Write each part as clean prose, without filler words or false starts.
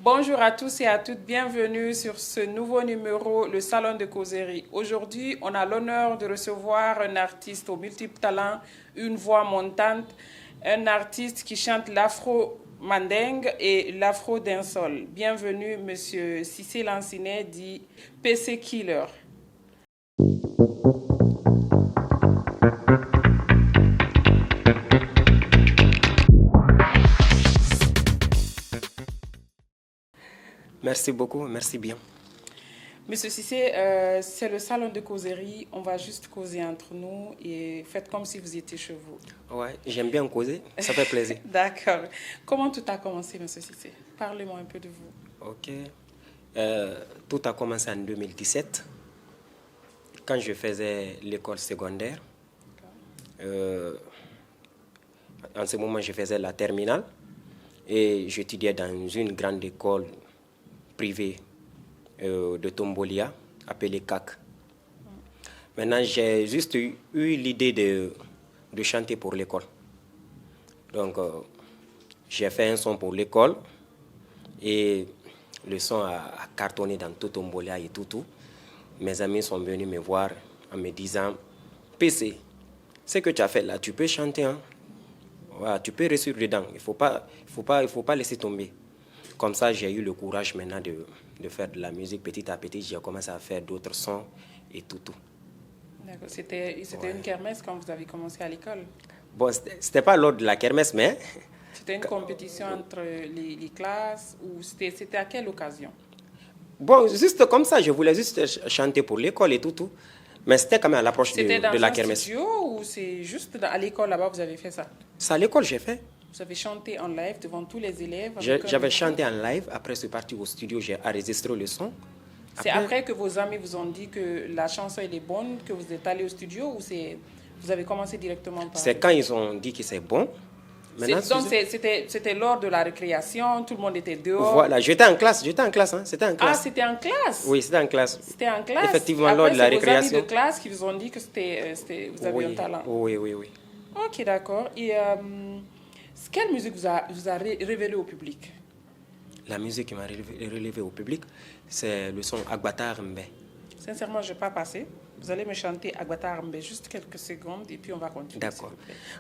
Bonjour à tous et à toutes, bienvenue sur ce nouveau numéro, le Salon de Causerie. Aujourd'hui, on a l'honneur de recevoir un artiste aux multiples talents, une voix montante, un artiste qui chante l'afro-mandingue et l'afro-dancehall. Bienvenue, Monsieur Cissé Lancinet, dit PC Killer. Merci beaucoup, merci bien. Monsieur Cissé, c'est le salon de causerie. On va juste causer entre nous et faites comme si vous étiez chez vous. Ouais, j'aime bien causer, ça fait plaisir. D'accord. Comment tout a commencé, Monsieur Cissé? Parlez-moi un peu de vous. Ok. Tout a commencé en 2017, quand je faisais l'école secondaire. En ce moment, je faisais la terminale et j'étudiais dans une grande école privée de Tombolia, appelée CAC. Maintenant, j'ai juste eu l'idée de chanter pour l'école. Donc, j'ai fait un son pour l'école et le son a cartonné dans tout Tombolia et tout. Mes amis sont venus me voir en me disant « PC, ce que tu as fait là, tu peux chanter, hein? Voilà, tu peux réussir dedans, il faut pas laisser tomber. » Comme ça, j'ai eu le courage maintenant de faire de la musique. Petit à petit, j'ai commencé à faire d'autres sons et tout. D'accord. C'était une kermesse quand vous avez commencé à l'école? Bon, c'était pas lors de la kermesse, mais... C'était une compétition entre les classes ou c'était à quelle occasion? Bon, juste comme ça, je voulais juste chanter pour l'école et tout. Mais c'était quand même à l'approche de la kermesse. C'était dans un studio ou c'est juste à l'école là-bas vous avez fait ça? C'est à l'école j'ai fait. Vous avez chanté en live devant tous les élèves? J'avais chanté en live, après je suis parti au studio, j'ai enregistré le son. C'est après que vos amis vous ont dit que la chanson elle est bonne, que vous êtes allé au studio ou vous avez commencé directement par... C'est quand ils ont dit que c'est bon. Donc c'était lors de la récréation, tout le monde était dehors. Voilà, j'étais en classe, hein, c'était en classe. Ah, c'était en classe? Oui, c'était en classe. C'était en classe. Effectivement, après, lors de la récréation. C'est vos amis de classe qui vous ont dit que vous avez un talent. Oui. Ok, d'accord. Et quelle musique vous a révélé au public? La musique qui m'a révélé au public, c'est le son Agbatar Mbe. Sincèrement, je ne vais pas passer. Vous allez me chanter Agbatar Mbe juste quelques secondes et puis on va continuer. D'accord.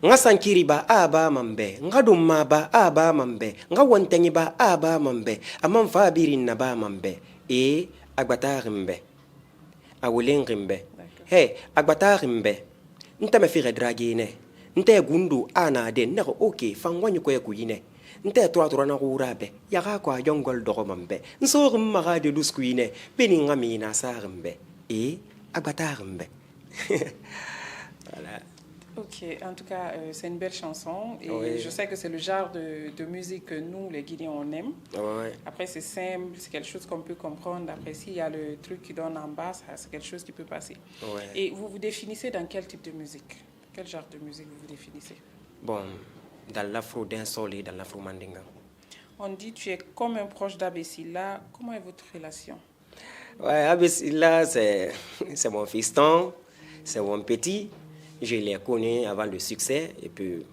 Nga sankiri ba aba mambe, nga dumma ba aba mambe, nga wantengi ba aba mambe, amam fabirin na ba mambe, et Agbatar Mbe. Awulengi Mbe. Hey, Agbatar Mbe. Nta me fire dragine. Nta gundu ana de nako okay, fangwanyu ko yakuyine. Nta toa na urabe, yaga kwa jongol dogo mambe. Nso maga de luskuine, beninga mina sarmbe. Et Agbatar Mbe. Voilà. Ok, en tout cas, c'est une belle chanson et oui. Je sais que c'est le genre de musique que nous, les Guinéens, on aime. Oui. Après, c'est simple, c'est quelque chose qu'on peut comprendre. Après, s'il y a le truc qui donne en bas, c'est quelque chose qui peut passer. Oui. Et vous vous définissez dans quel type de musique? Quel genre de musique vous vous définissez? Bon, dans l'afro-dancehall et dans l'afro-mandingue. On dit tu es comme un proche d'Abessila. Comment est votre relation? Ouais, Abessila, c'est mon fiston, c'est mon petit. Je l'ai connu avant le succès et puis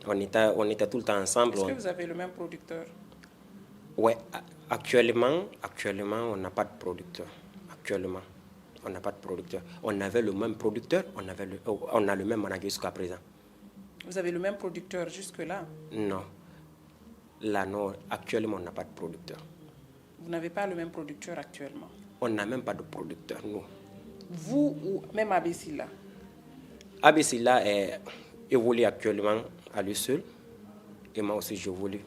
on était tout le temps ensemble. Est-ce que vous avez le même producteur? Ouais, actuellement, on n'a pas de producteur. Actuellement, on n'a pas de producteur. On avait le même producteur, on a le même manager jusqu'à présent. Vous avez le même producteur jusque-là? Non. Là, non. Actuellement, on n'a pas de producteur. Vous n'avez pas le même producteur actuellement? On n'a même pas de producteur, nous. Vous ou même Abessila? Abessila évolue actuellement à lui seul. Et moi aussi, j'évolue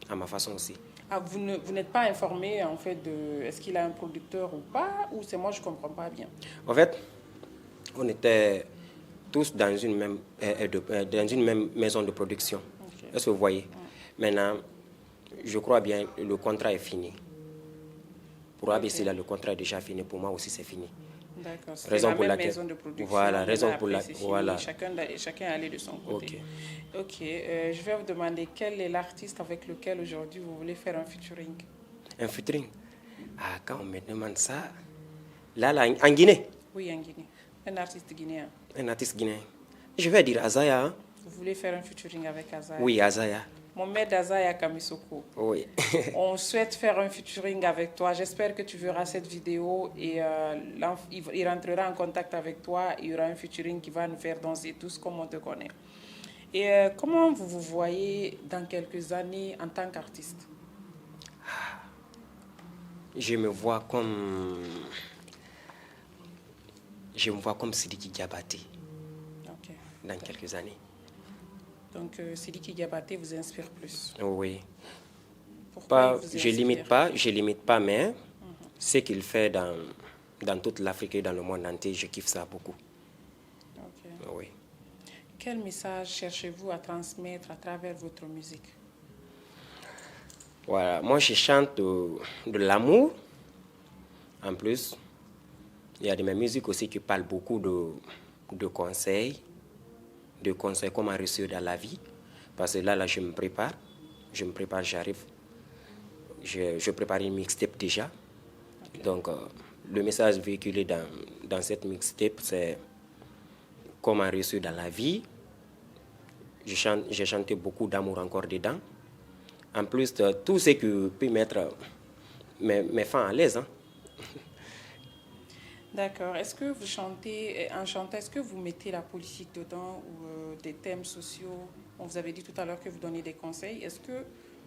à ma façon aussi. Ah, vous n'êtes pas informé en fait de est-ce qu'il a un producteur ou pas, ou c'est moi je ne comprends pas bien? En fait, on était tous dans une même maison de production. Okay. Est-ce que vous voyez? Maintenant, je crois bien le contrat est fini. Pour Abessila, le contrat est déjà fini. Pour moi aussi, c'est fini. D'accord. C'est la même maison de production. Voilà, raison pour laquelle. Voilà. Chacun est allé de son côté. Ok. Je vais vous demander quel est l'artiste avec lequel aujourd'hui vous voulez faire un featuring? Un featuring? Ah, quand on me demande ça, là, en Guinée? Oui, en Guinée. Un artiste guinéen. Un artiste guinéen. Je vais dire Azaya. Hein? Vous voulez faire un featuring avec Azaya? Oui, Azaya. Mohamed Azaya Kamisoko. Oui. On souhaite faire un featuring avec toi. J'espère que tu verras cette vidéo et il rentrera en contact avec toi. Il y aura un featuring qui va nous faire danser tous comme on te connaît. Et comment vous vous voyez dans quelques années en tant qu'artiste? Je me vois comme Sidiki Diabaté dans quelques années. Donc Sidiki Diabaté vous inspire plus? Oui. Pourquoi je limite pas, mais ce qu'il fait dans toute l'Afrique et dans le monde entier, je kiffe ça beaucoup. Oui. Quel message cherchez-vous à transmettre à travers votre musique? Voilà, moi je chante de l'amour. En plus, il y a de mes musiques aussi qui parlent beaucoup de conseils comment réussir dans la vie. Parce que là je me prépare, j'arrive. Je prépare une mixtape déjà. Donc, le message véhiculé dans cette mixtape, c'est comment réussir dans la vie. J'ai chanté beaucoup d'amour encore dedans. En plus de tout ce qui peut mettre mes fans à l'aise. Hein. D'accord. Est-ce que vous chantez, en chantant, est-ce que vous mettez la politique dedans ou des thèmes sociaux? On vous avait dit tout à l'heure que vous donnez des conseils. Est-ce que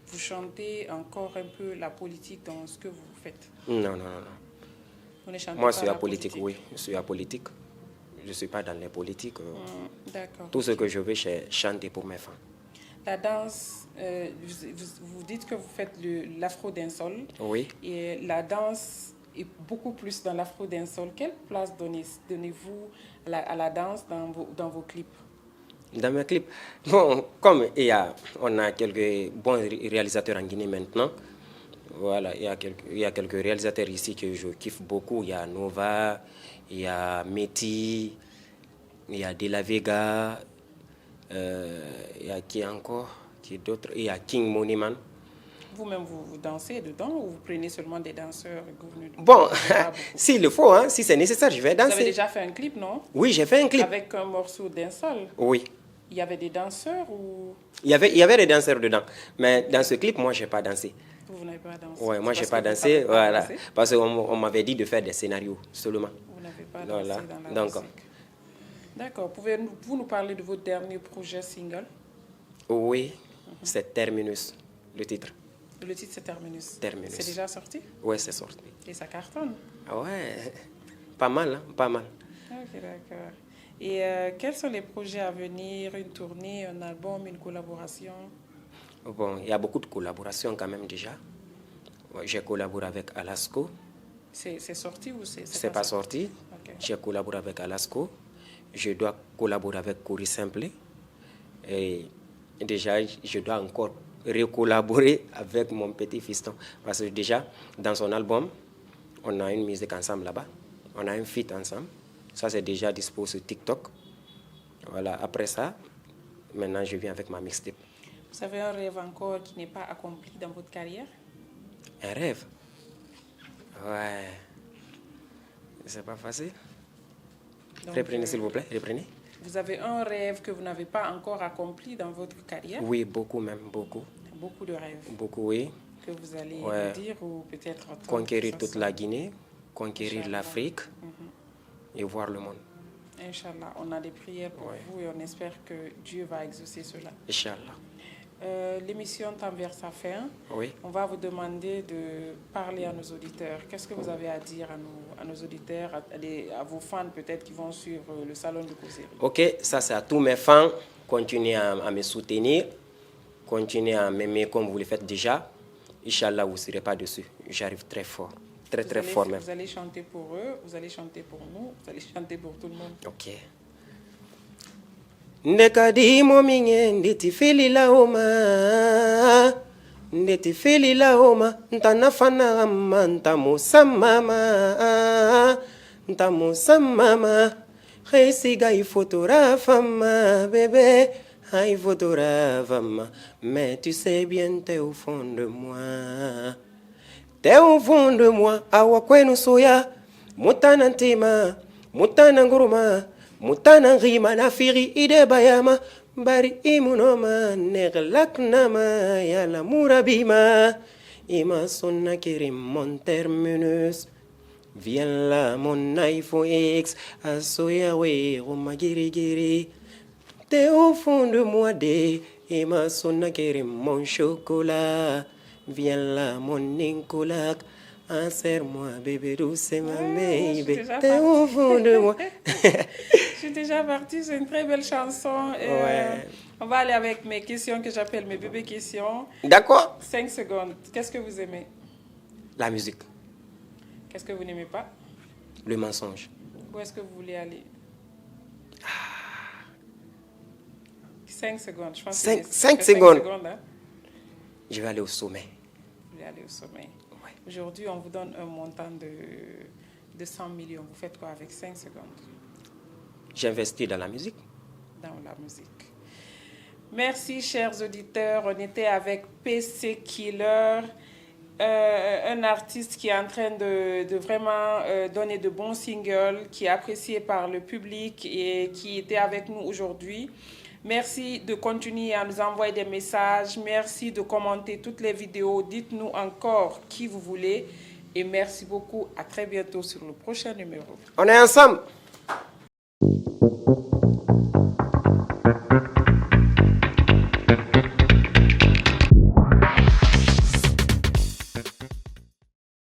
vous chantez encore un peu la politique dans ce que vous faites? Non. Vous ne chantez Moi, pas je suis la apolitique, oui. Je suis apolitique. Je ne suis pas dans les politiques. D'accord. Tout ce que je veux, c'est chanter pour mes fans. La danse, vous dites que vous faites l'afro-dancehall. Oui. Et la danse est beaucoup plus dans l'afro-dancehall. Quelle place donnez-vous à la danse dans vos clips? Dans mes clips, bon, comme on a quelques bons réalisateurs en Guinée maintenant, voilà, il y a quelques réalisateurs ici que je kiffe beaucoup. Il y a Nova, il y a Meti, il y a De La Vega, il y a qui encore, qui d'autres, il y a King Moniman. Vous-même, vous dansez dedans ou vous prenez seulement des danseurs que vous venez de... Bon, s'il le faut, hein, si c'est nécessaire, je vais danser. Vous avez déjà fait un clip, non? Oui, j'ai fait un clip. Avec un morceau dancehall? Oui. Il y avait des danseurs ou... Il y avait des danseurs dedans. Mais dans ce clip, moi, je n'ai pas dansé. Vous n'avez pas dansé? Oui, moi, je n'ai pas dansé. Voilà. Parce qu'on m'avait dit de faire des scénarios seulement. Vous n'avez pas dansé dans la musique. D'accord. Pouvez-vous nous parler de votre dernier projet single? Oui, c'est Terminus, le titre. Le titre, c'est Terminus. Terminus. C'est déjà sorti? Oui, c'est sorti. Et ça cartonne? Ouais, pas mal, hein? Pas mal. Ok, d'accord. Et quels sont les projets à venir? Une tournée, un album, une collaboration? Bon, il y a beaucoup de collaborations quand même déjà. J'ai collaboré avec Alasco. C'est sorti ou c'est pas sorti? Okay. J'ai collaboré avec Alasco. Je dois collaborer avec Cory Simple. Et déjà, je dois encore recollaborer avec mon petit fiston. Parce que déjà, dans son album, on a une musique ensemble là-bas. On a un feat ensemble. Ça, c'est déjà dispo sur TikTok. Voilà, après ça, maintenant, je viens avec ma mixtape. Vous avez un rêve encore qui n'est pas accompli dans votre carrière? Un rêve? Ouais. C'est pas facile. Donc, reprenez, s'il vous plaît, reprenez. Vous avez un rêve que vous n'avez pas encore accompli dans votre carrière? Oui, beaucoup même, beaucoup. Beaucoup de rêves? Beaucoup, oui. Que vous allez nous dire ou peut-être... Conquérir toute la Guinée, conquérir l'Afrique et voir le monde. Inch'Allah, on a des prières pour vous et on espère que Dieu va exaucer cela. Inch'Allah. L'émission tend vers sa fin. Oui. On va vous demander de parler à nos auditeurs. Qu'est-ce que vous avez à dire à nos auditeurs, à vos fans peut-être qui vont suivre le salon de causerie? Ok, ça c'est à tous mes fans. Continuez à me soutenir. Continuez à m'aimer comme vous le faites déjà. Inch'Allah, vous ne serez pas dessus. J'arrive très fort. Très fort même. Vous allez chanter pour eux, vous allez chanter pour nous, vous allez chanter pour tout le monde. Ok. Ndekadi mominye nditi fili la oma nditi fili la oma ntanafana ma ntamusamama khesiga ifotografama bébé ay photographe mais tu sais bien t'es au fond de moi awa kwenu soya mutana ntima mutana nguruma mutana ngima na firi ide bayama Bari imunoma neglak nama yala murabima. Ima sonna kiri mon terminus. Viens là mon iPhone X. Asoya we romagiri giri. T'es au fond de moi des. Ima sonna kiri mon chocolat. Viens là mon Nicolak. Serre-moi, bébé douce, ma baby. T'es au fond de moi. Je suis déjà partie, c'est une très belle chanson. Ouais. On va aller avec mes questions que j'appelle mes bébés questions. D'accord. 5 secondes. Qu'est-ce que vous aimez? La musique. Qu'est-ce que vous n'aimez pas? Le mensonge. Où est-ce que vous voulez aller? 5 secondes. Je pense que 5 secondes. Hein? Je vais aller au sommet. Vous voulez aller au sommet. Ouais. Aujourd'hui, on vous donne un montant de 100 millions. Vous faites quoi avec 5 secondes? J'investis dans la musique. Dans la musique. Merci, chers auditeurs. On était avec PC Killer, un artiste qui est en train de vraiment donner de bons singles, qui est apprécié par le public et qui était avec nous aujourd'hui. Merci de continuer à nous envoyer des messages. Merci de commenter toutes les vidéos. Dites-nous encore qui vous voulez. Et merci beaucoup. À très bientôt sur le prochain numéro. On est ensemble.